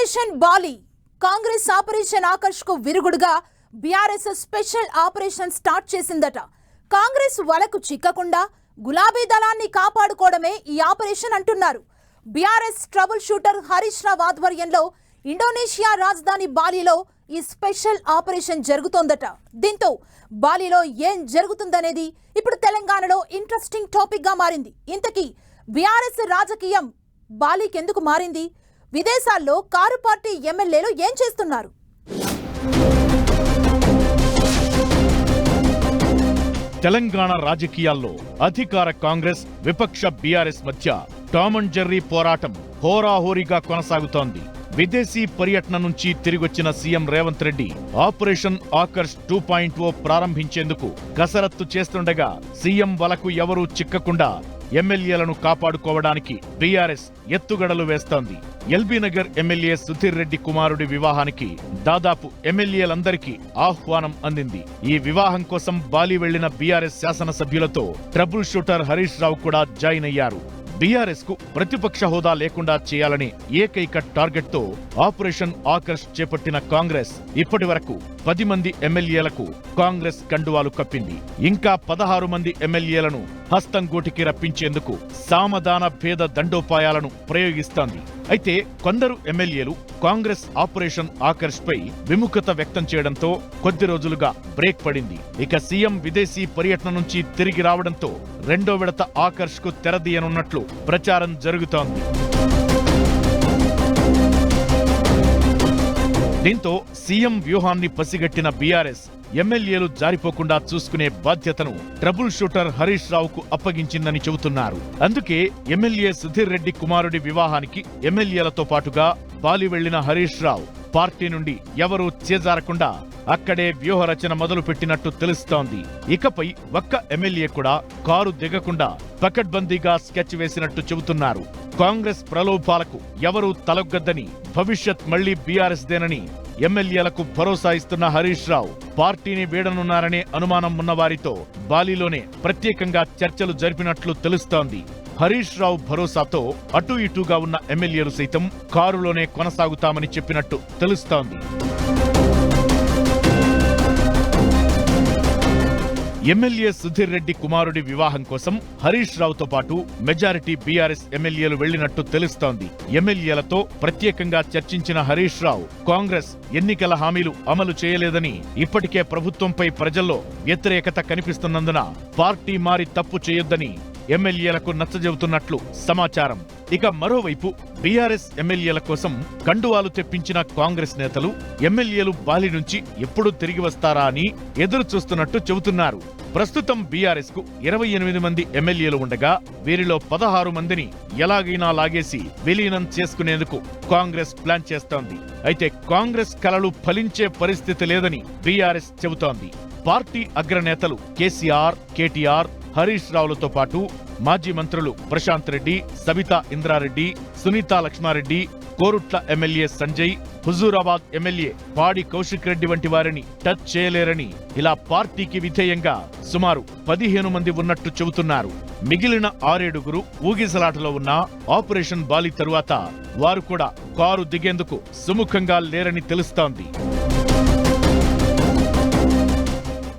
Operation బాలి Congress operation Akarsh కు విరుగుడుగా బీఆర్ఎస్ స్పెషల్ ఆపరేషన్ స్టార్ట్ చేసిందట. కాంగ్రెస్ వలకు చిక్కకుండా గులాబీ దళాన్ని కాపాడుకోవడమే ఈ ఆపరేషన్ అంటున్నారు. BRS trouble shooter Harish Rao ఆధ్వర్యంలో ఇండోనేషియా రాజధాని బాలిలో ఈ స్పెషల్ ఆపరేషన్ జరుగుతోందట. దీంతో బాలిలో ఏం జరుగుతుందనేది ఇప్పుడు తెలంగాణలో ఇంట్రెస్టింగ్ టాపిక్ గా మారింది. ఇంతకీ బీఆర్ఎస్ రాజకీయం బాలికెందుకు మారింది? విదేశాల్లో కారు పార్టీ ఎమ్మెల్యేలు ఏం చేస్తున్నారు? తెలంగాణ రాజకీయాల్లో అధికార కాంగ్రెస్ విపక్ష బీఆర్ఎస్ మధ్య టామ్ అండ్ జెర్రీ పోరాటం హోరాహోరీగా కొనసాగుతోంది. విదేశీ పర్యటన నుంచి తిరిగొచ్చిన సీఎం రేవంత్ రెడ్డి ఆపరేషన్ ఆకర్ష్ 2.0 ప్రారంభించేందుకు కసరత్తు చేస్తుండగా సీఎం వలకు ఎవరూ చిక్కకుండా ఎమ్మెల్యేలను కాపాడుకోవడానికి బీఆర్ఎస్ ఎత్తుగడలు వేస్తోంది. ఎల్బీనగర్ ఎమ్మెల్యే సుధీర్ రెడ్డి కుమారుడి వివాహానికి దాదాపు ఎమ్మెల్యేలందరికీ ఆహ్వానం అందింది. ఈ వివాహం కోసం బాలి వెళ్లిన BRS శాసనసభ్యులతో trouble shooter Harish Rao కూడా జాయిన్ అయ్యారు. బీఆర్ఎస్ కు ప్రతిపక్ష హోదా లేకుండా చేయాలనే ఏకైక టార్గెట్ తో ఆపరేషన్ ఆకర్ష్ చేపట్టిన కాంగ్రెస్ ఇప్పటి వరకు 10 మంది ఎమ్మెల్యేలకు కాంగ్రెస్ కండువాలు కప్పింది. ఇంకా 16 మంది ఎమ్మెల్యేలను హస్తం గూటికి రప్పించేందుకు సామధాన భేద దండోపాయాలను ప్రయోగిస్తోంది. అయితే కొందరు ఎమ్మెల్యేలు కాంగ్రెస్ ఆపరేషన్ ఆకర్ష్ పై విముఖత వ్యక్తం చేయడంతో కొద్ది రోజులుగా బ్రేక్ పడింది. ఇక సీఎం విదేశీ పర్యటన నుంచి తిరిగి రావడంతో రెండో విడత ఆకర్ష్ కు తెరదీయనున్నట్లు ప్రచారం జరుగుతోంది. దీంతో సీఎం వ్యూహాన్ని పసిగట్టిన బీఆర్ఎస్ ఎమ్మెల్యేలు జారిపోకుండా చూసుకునే బాధ్యతను ట్రబుల్ షూటర్ హరీష్ రావుకు అప్పగించిందని చెబుతున్నారు. అందుకే ఎమ్మెల్యే సుధీర్ రెడ్డి కుమారుడి వివాహానికి ఎమ్మెల్యేలతో పాటుగా బాలి వెళ్లిన హరీష్ రావు పార్టీ నుండి ఎవరూ చేజారకుండా అక్కడే వ్యూహరచన మొదలుపెట్టినట్టు తెలుస్తోంది. ఇకపై ఒక్క ఎమ్మెల్యే కూడా కారు దిగకుండా పకడ్బందీగా స్కెచ్ వేసినట్టు చెబుతున్నారు. కాంగ్రెస్ ప్రలోభాలకు ఎవరూ తలొగ్గద్దని, భవిష్యత్ మళ్లీ బీఆర్ఎస్ దేనని ఎమ్మెల్యేలకు భరోసా ఇస్తున్న హరీష్ రావు పార్టీని వీడనున్నారనే అనుమానం ఉన్నవారితో బాలిలోనే ప్రత్యేకంగా చర్చలు జరిపినట్లు తెలుస్తోంది. హరీష్ రావు భరోసాతో అటూ ఇటూగా ఉన్న ఎమ్మెల్యేలు సైతం కారులోనే కొనసాగుతామని చెప్పినట్టు తెలుస్తోంది. ఎమ్మెల్యే సుధీర్ రెడ్డి కుమారుడి వివాహం కోసం హరీష్ రావుతో పాటు మెజారిటీ బీఆర్ఎస్ ఎమ్మెల్యేలు వెళ్లినట్టు తెలుస్తోంది. ఎమ్మెల్యేలతో ప్రత్యేకంగా చర్చించిన హరీష్ రావు కాంగ్రెస్ ఎన్నికల హామీలు అమలు చేయలేదని, ఇప్పటికే ప్రభుత్వంపై ప్రజల్లో వ్యతిరేకత కనిపిస్తున్నందున పార్టీ మారి తప్పు చేయొద్దని ఎమ్మెల్యేలకు నచ్చజెబుతున్నట్లు సమాచారం. ఇక మరోవైపు బీఆర్ఎస్ ఎమ్మెల్యేల కోసం కండువాలు తెప్పించిన కాంగ్రెస్ నేతలు ఎమ్మెల్యేలు బాలి నుంచి ఎప్పుడు తిరిగి వస్తారా అని ఎదురు చూస్తున్నట్టు చెబుతున్నారు. ప్రస్తుతం బీఆర్ఎస్ కు 28 మంది ఎమ్మెల్యేలు ఉండగా వీరిలో 16 మందిని ఎలాగైనా లాగేసి విలీనం చేసుకునేందుకు కాంగ్రెస్ ప్లాన్ చేస్తోంది. అయితే కాంగ్రెస్ కలలు ఫలించే పరిస్థితి లేదని బీఆర్ఎస్ చెబుతోంది. పార్టీ అగ్రనేతలు కేసీఆర్, కేటీఆర్, హరీష్ రావులతో పాటు మాజీ మంత్రులు ప్రశాంత్ రెడ్డి, సబితా ఇంద్రారెడ్డి, సునీతా లక్ష్మారెడ్డి, కోరుట్ల ఎమ్మెల్యే సంజయ్, హుజూరాబాద్ ఎమ్మెల్యే పాడి కౌశిక్ రెడ్డి వంటి వారిని టచ్ చేయలేరని, ఇలా పార్టీకి విధేయంగా సుమారు 15 మంది ఉన్నట్టు చెబుతున్నారు. మిగిలిన 6 ఊగిసలాటలో ఉన్న ఆపరేషన్ బాలి తరువాత వారు కూడా కారు దిగేందుకు సుముఖంగా లేరని తెలుస్తోంది.